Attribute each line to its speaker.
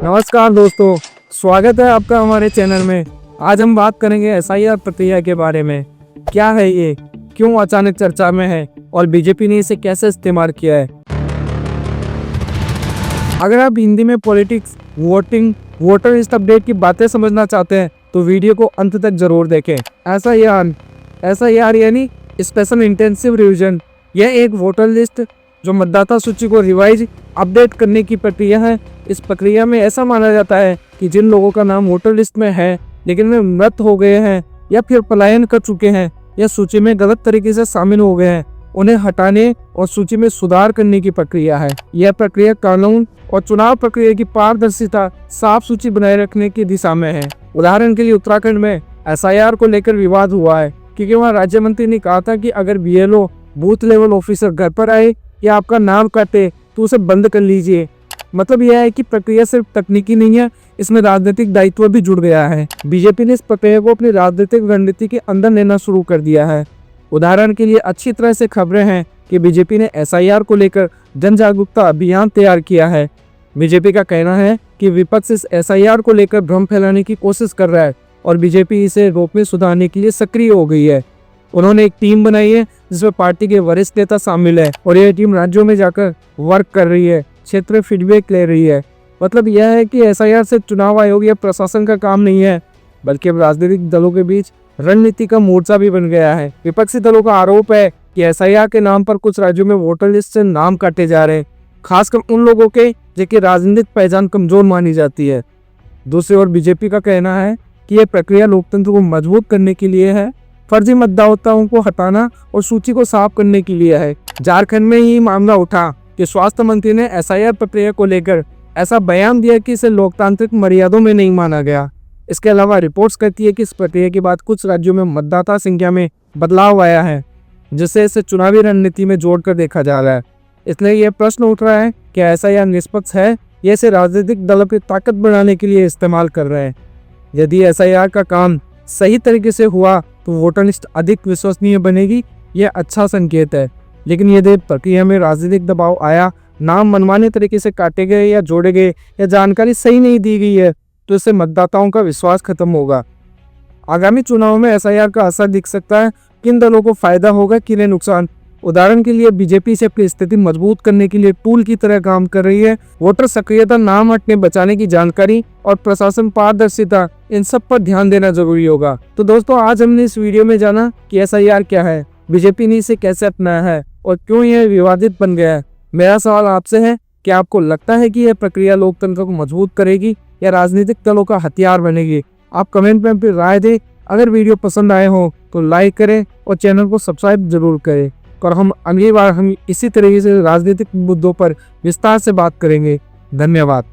Speaker 1: नमस्कार दोस्तों, स्वागत है आपका हमारे चैनल में। आज हम बात करेंगे एसआईआर प्रक्रिया के बारे में। क्या है ये, क्यों अचानक चर्चा में है और बीजेपी ने इसे कैसे इस्तेमाल किया है। अगर आप हिंदी में politics, voting, voter list update की बातें समझना चाहते हैं तो वीडियो को अंत तक जरूर देखें। एसआईआर यानी स्पेशल इंटेंसिव रिवीजन। यह एक वोटर लिस्ट जो मतदाता सूची को रिवाइज अपडेट करने की प्रक्रिया है। इस प्रक्रिया में ऐसा माना जाता है कि जिन लोगों का नाम वोटर लिस्ट में है लेकिन वे मृत हो गए हैं या फिर पलायन कर चुके हैं या सूची में गलत तरीके से शामिल हो गए हैं, उन्हें हटाने और सूची में सुधार करने की प्रक्रिया है। यह प्रक्रिया कानून और चुनाव प्रक्रिया की पारदर्शिता, साफ सूची बनाए रखने की दिशा में है। उदाहरण के लिए उत्तराखंड में एसआईआर को लेकर विवाद हुआ है क्योंकि वहाँ राज्य मंत्री ने कहा था कि अगर बीएलओ, बूथ लेवल ऑफिसर घर पर आए या आपका नाम काटे तो उसे बंद कर लीजिए। मतलब यह है कि प्रक्रिया सिर्फ तकनीकी नहीं है, इसमें राजनीतिक दायित्व भी जुड़ गया है। बीजेपी ने इस प्रक्रिया को अपनी राजनीतिक रणनीति के अंदर लेना शुरू कर दिया है। उदाहरण के लिए अच्छी तरह से खबरें हैं कि बीजेपी ने एसआईआर को लेकर जन जागरूकता अभियान तैयार किया है। बीजेपी का कहना है कि विपक्ष इस एसआईआर को लेकर भ्रम फैलाने की कोशिश कर रहा है और बीजेपी इसे रोक में सुधारने के लिए सक्रिय हो गई है। उन्होंने एक टीम बनाई है जिसमें पार्टी के वरिष्ठ नेता शामिल है और यह टीम राज्यों में जाकर वर्क कर रही है, क्षेत्रीय फीडबैक ले रही है। मतलब यह है कि एसआईआर से चुनाव आयोग या प्रशासन का काम नहीं है, बल्कि अब राजनीतिक दलों के बीच रणनीति का मोर्चा भी बन गया है। विपक्षी दलों का आरोप है कि एसआईआर के नाम पर कुछ राज्यों में वोटर लिस्ट से नाम काटे जा रहे हैं, खासकर उन लोगों के जिनकी राजनीतिक पहचान कमजोर मानी जाती है। दूसरी ओर बीजेपी का कहना है कि यह प्रक्रिया लोकतंत्र को मजबूत करने के लिए है, फर्जी मतदाताओं को हटाना और सूची को साफ करने के लिए है। झारखंड में ही मामला उठा कि स्वास्थ्य मंत्री ने एसआईआर प्रक्रिया को लेकर ऐसा बयान दिया कि इसे लोकतांत्रिक मर्यादों में नहीं माना गया। इसके अलावा रिपोर्ट्स कहती है कि इस प्रक्रिया के बाद कुछ राज्यों में मतदाता संख्या में बदलाव आया है, जिससे इसे चुनावी रणनीति में जोड़कर देखा जा रहा है। इसलिए यह प्रश्न उठ रहा है कि एसआईआर निष्पक्ष है या इसे राजनीतिक दलों की ताकत बढ़ाने के लिए इस्तेमाल कर रहे हैं। यदि एसआईआर का काम सही तरीके से हुआ तो वोटर लिस्ट अधिक विश्वसनीय बनेगी, यह अच्छा संकेत है। लेकिन यदि प्रक्रिया में राजनीतिक दबाव आया, नाम मनमाने तरीके से काटे गए या जोड़े गए या जानकारी सही नहीं दी गई है तो इससे मतदाताओं का विश्वास खत्म होगा। आगामी चुनाव में एसआईआर का असर दिख सकता है, किन दलों को फायदा होगा, किन्हें नुकसान। उदाहरण के लिए बीजेपी से अपनी स्थिति मजबूत करने के लिए टूल की तरह काम कर रही है। वोटर सक्रियता, नाम हटने बचाने की जानकारी और प्रशासन पारदर्शिता, इन सब पर ध्यान देना जरूरी होगा। तो दोस्तों, आज हमने इस वीडियो में जाना कि एसआईआर क्या है, बीजेपी ने इसे कैसे अपनाया है और क्यों यह विवादित बन गया है। मेरा सवाल आपसे है कि आपको लगता है कि यह प्रक्रिया लोकतंत्र को मजबूत करेगी या राजनीतिक दलों का हथियार बनेगी? आप कमेंट में अपनी राय दें। अगर वीडियो पसंद आए हो तो लाइक करें और चैनल को सब्सक्राइब जरूर करें। और हम अगली बार इसी तरीके से राजनीतिक मुद्दों पर विस्तार से बात करेंगे। धन्यवाद।